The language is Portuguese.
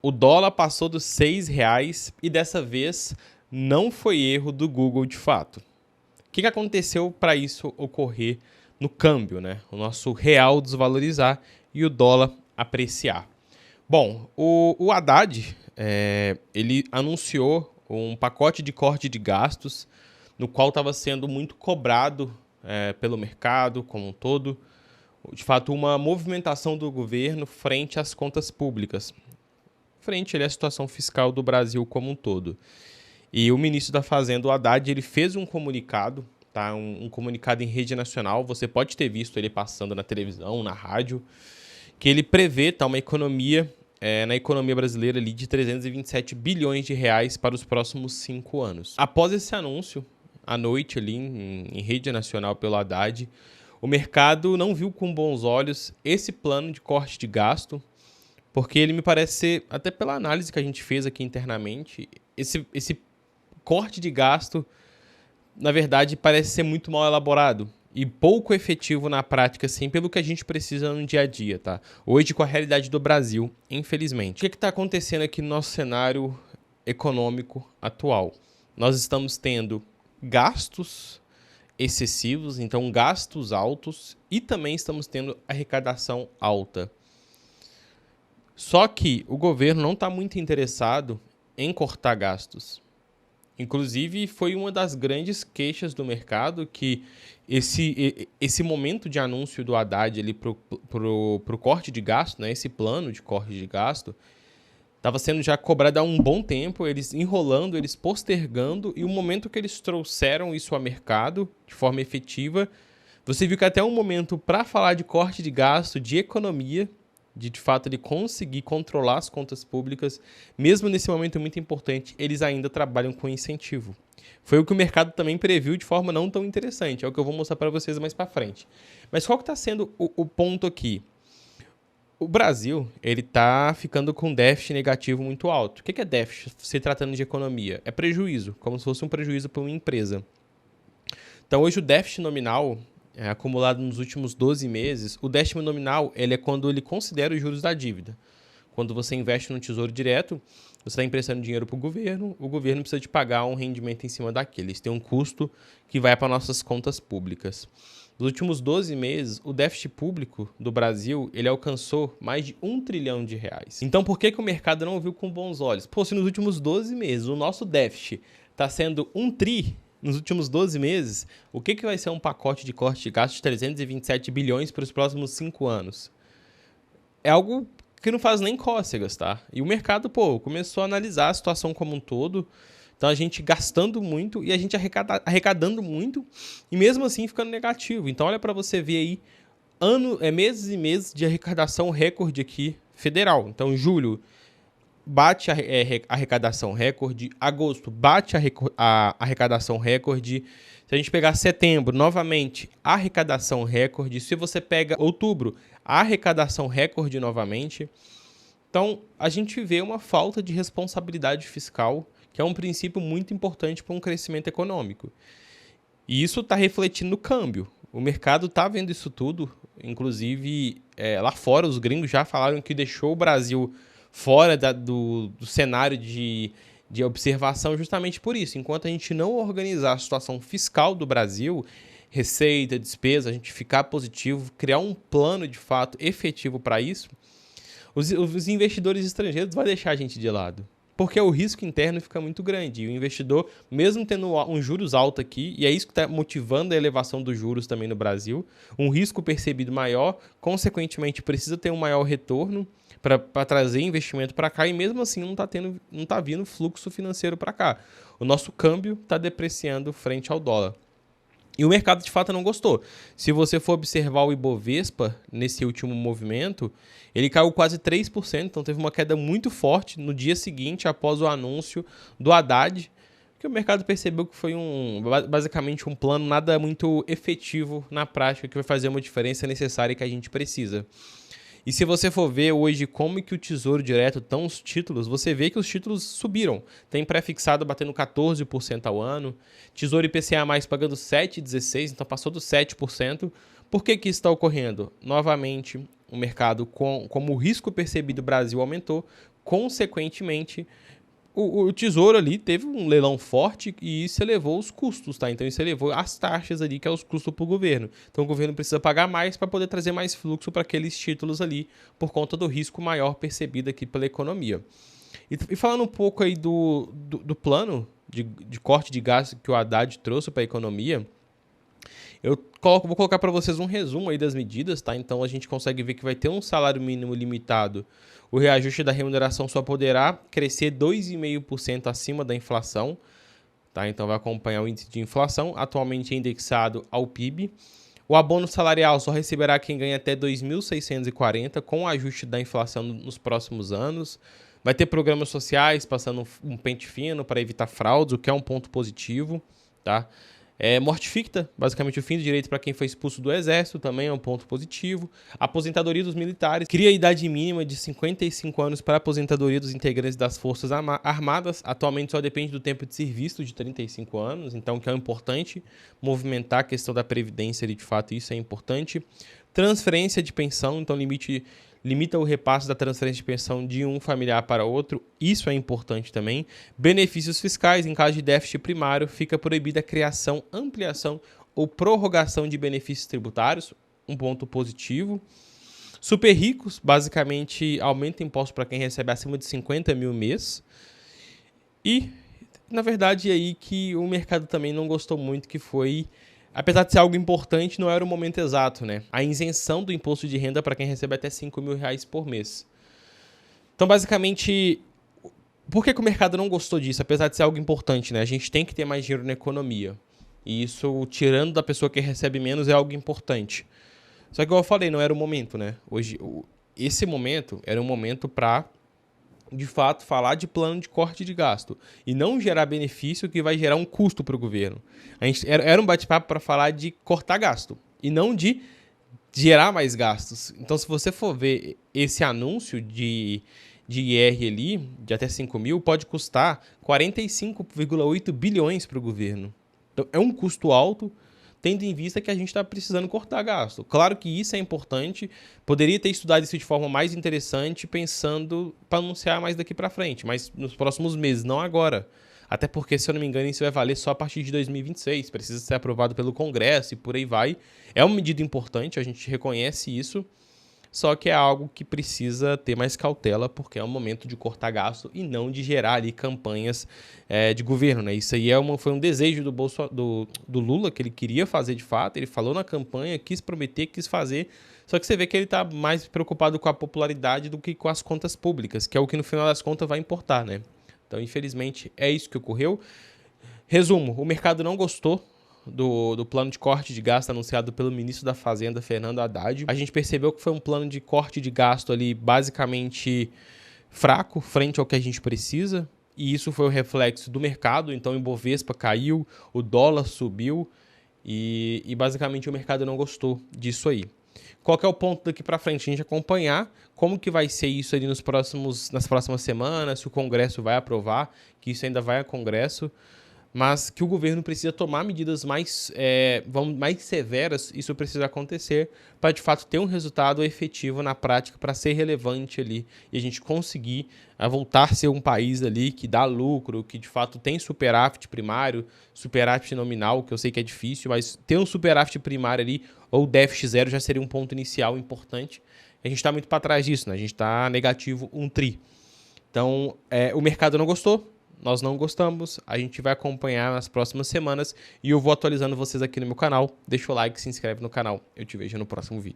O dólar passou dos R$ 6 e dessa vez não foi erro do Google de fato. O que aconteceu para isso ocorrer no câmbio, né? O nosso real desvalorizar e o dólar apreciar. Bom, o Haddad, ele anunciou um pacote de corte de gastos no qual estava sendo muito cobrado pelo mercado como um todo. De fato, uma movimentação do governo frente às contas públicas, frente à situação fiscal do Brasil como um todo. E o ministro da Fazenda, o Haddad, ele fez um comunicado, tá? Um comunicado em rede nacional, você pode ter visto ele passando na televisão, na rádio, que ele prevê uma economia, na economia brasileira ali, de 327 bilhões de reais para os próximos 5 anos. Após esse anúncio, à noite ali, em rede nacional pelo Haddad, o mercado não viu com bons olhos esse plano de corte de gasto, porque ele me parece ser, até pela análise que a gente fez aqui internamente, esse corte de gasto, na verdade, parece ser muito mal elaborado e pouco efetivo na prática, sim, pelo que a gente precisa no dia a dia, tá? Hoje, com a realidade do Brasil, infelizmente. O que está acontecendo aqui no nosso cenário econômico atual? Nós estamos tendo gastos excessivos, então gastos altos, e também estamos tendo arrecadação alta. Só que o governo não está muito interessado em cortar gastos. Inclusive, foi uma das grandes queixas do mercado que esse momento de anúncio do Haddad para o corte de gasto, né, esse plano de corte de gasto, estava sendo já cobrado há um bom tempo, eles enrolando, eles postergando, e o momento que eles trouxeram isso ao mercado de forma efetiva, você viu que até um momento para falar de corte de gasto, de economia, de fato ele conseguir controlar as contas públicas, mesmo nesse momento muito importante, eles ainda trabalham com incentivo. Foi o que o mercado também previu de forma não tão interessante, é o que eu vou mostrar para vocês mais para frente. Mas qual que está sendo o ponto aqui? O Brasil, ele está ficando com déficit negativo muito alto. O que é déficit se tratando de economia? É prejuízo, como se fosse um prejuízo para uma empresa. Então hoje o déficit nominal, acumulado nos últimos 12 meses, o déficit nominal ele é quando ele considera os juros da dívida. Quando você investe no Tesouro Direto, você está emprestando dinheiro para o governo precisa de pagar um rendimento em cima daquele. Isso tem um custo que vai para nossas contas públicas. Nos últimos 12 meses, o déficit público do Brasil ele alcançou mais de R$ 1 trilhão. Então, por que o mercado não viu com bons olhos? Pô, se nos últimos 12 meses o nosso déficit está sendo 1 tri, nos últimos 12 meses, o que vai ser um pacote de corte de gastos de 327 bilhões para os próximos 5 anos? É algo que não faz nem cócegas, tá? E o mercado, começou a analisar a situação como um todo. Então, a gente gastando muito e a gente arrecadando muito e mesmo assim ficando negativo. Então, olha para você ver aí, meses e meses de arrecadação recorde aqui federal. Então, julho bate a arrecadação recorde, agosto bate a arrecadação recorde. Se a gente pegar setembro, novamente, arrecadação recorde. Se você pega outubro, arrecadação recorde novamente. Então, a gente vê uma falta de responsabilidade fiscal, que é um princípio muito importante para um crescimento econômico. E isso está refletindo no câmbio. O mercado está vendo isso tudo. Inclusive, lá fora, os gringos já falaram que deixou o Brasil fora do cenário de observação justamente por isso. Enquanto a gente não organizar a situação fiscal do Brasil, receita, despesa, a gente ficar positivo, criar um plano de fato efetivo para isso, os investidores estrangeiros vão deixar a gente de lado. Porque o risco interno fica muito grande. E o investidor, mesmo tendo um juros alto aqui, e é isso que está motivando a elevação dos juros também no Brasil, um risco percebido maior, consequentemente precisa ter um maior retorno para trazer investimento para cá, e mesmo assim não está vindo fluxo financeiro para cá. O nosso câmbio está depreciando frente ao dólar. E o mercado, de fato, não gostou. Se você for observar o Ibovespa, nesse último movimento, ele caiu quase 3%, então teve uma queda muito forte no dia seguinte, após o anúncio do Haddad, que o mercado percebeu que foi basicamente um plano nada muito efetivo na prática, que vai fazer uma diferença necessária que a gente precisa. E se você for ver hoje como que o Tesouro Direto estão os títulos, você vê que os títulos subiram. Tem pré-fixado batendo 14% ao ano, Tesouro IPCA+, pagando 7,16%, então passou dos 7%. Por que isso está ocorrendo? Novamente, o mercado, como o risco percebido do Brasil aumentou, consequentemente, o Tesouro ali teve um leilão forte e isso elevou os custos, tá? Então isso elevou as taxas ali, que é os custos para o governo. Então o governo precisa pagar mais para poder trazer mais fluxo para aqueles títulos ali, por conta do risco maior percebido aqui pela economia. E falando um pouco aí do plano de corte de gastos que o Haddad trouxe para a economia, vou colocar para vocês um resumo aí das medidas, tá? Então a gente consegue ver que vai ter um salário mínimo limitado. O reajuste da remuneração só poderá crescer 2,5% acima da inflação, tá? Então vai acompanhar o índice de inflação, atualmente indexado ao PIB. O abono salarial só receberá quem ganha até 2.640, com o ajuste da inflação nos próximos anos. Vai ter programas sociais passando um pente fino para evitar fraudes, o que é um ponto positivo, tá? Mortifica, basicamente, o fim do direito para quem foi expulso do Exército, também é um ponto positivo. Aposentadoria dos militares, cria a idade mínima de 55 anos para a aposentadoria dos integrantes das Forças Armadas. Atualmente só depende do tempo de serviço de 35 anos, então que é importante movimentar a questão da previdência ali, de fato, isso é importante. Transferência de pensão, então limita o repasse da transferência de pensão de um familiar para outro, isso é importante também. Benefícios fiscais, em caso de déficit primário, fica proibida a criação, ampliação ou prorrogação de benefícios tributários, um ponto positivo. Super ricos, basicamente, aumenta imposto para quem recebe acima de 50 mil mês. E, na verdade, é aí que o mercado também não gostou muito, que foi... Apesar de ser algo importante, não era o momento exato, né? A isenção do imposto de renda para quem recebe até 5 mil reais por mês. Então, basicamente, por que o mercado não gostou disso? Apesar de ser algo importante, né? A gente tem que ter mais dinheiro na economia. E isso, tirando da pessoa que recebe menos, é algo importante. Só que, como eu falei, não era o momento, né? Esse momento era um momento para, de fato, falar de plano de corte de gasto e não gerar benefício que vai gerar um custo para o governo. Era um bate-papo para falar de cortar gasto e não de gerar mais gastos. Então, se você for ver esse anúncio de IR ali, de até 5 mil, pode custar 45,8 bilhões para o governo. Então, é um custo alto, tendo em vista que a gente está precisando cortar gasto. Claro que isso é importante, poderia ter estudado isso de forma mais interessante, pensando para anunciar mais daqui para frente, mas nos próximos meses, não agora. Até porque, se eu não me engano, isso vai valer só a partir de 2026, precisa ser aprovado pelo Congresso e por aí vai. É uma medida importante, a gente reconhece isso, só que é algo que precisa ter mais cautela, porque é um momento de cortar gasto e não de gerar ali campanhas de governo, né? Isso aí foi um desejo do Lula, que ele queria fazer de fato, ele falou na campanha, quis prometer, quis fazer, só que você vê que ele está mais preocupado com a popularidade do que com as contas públicas, que é o que no final das contas vai importar, né? Então, infelizmente, é isso que ocorreu. Resumo, o mercado não gostou do plano de corte de gasto anunciado pelo ministro da Fazenda, Fernando Haddad. A gente percebeu que foi um plano de corte de gasto ali basicamente fraco frente ao que a gente precisa, e isso foi o reflexo do mercado. Então o Ibovespa caiu, o dólar subiu e basicamente o mercado não gostou disso aí. Qual que é o ponto daqui para frente? A gente acompanhar como que vai ser isso ali nas próximas semanas, se o Congresso vai aprovar, que isso ainda vai a Congresso, mas que o governo precisa tomar medidas mais severas, isso precisa acontecer para, de fato, ter um resultado efetivo na prática, para ser relevante ali e a gente conseguir voltar a ser um país ali que dá lucro, que, de fato, tem superávit primário, superávit nominal, que eu sei que é difícil, mas ter um superávit primário ali ou déficit zero já seria um ponto inicial importante. A gente está muito para trás disso, né? A gente está negativo 1 tri. Então, o mercado não gostou. Nós não gostamos, a gente vai acompanhar nas próximas semanas e eu vou atualizando vocês aqui no meu canal. Deixa o like, se inscreve no canal. Eu te vejo no próximo vídeo.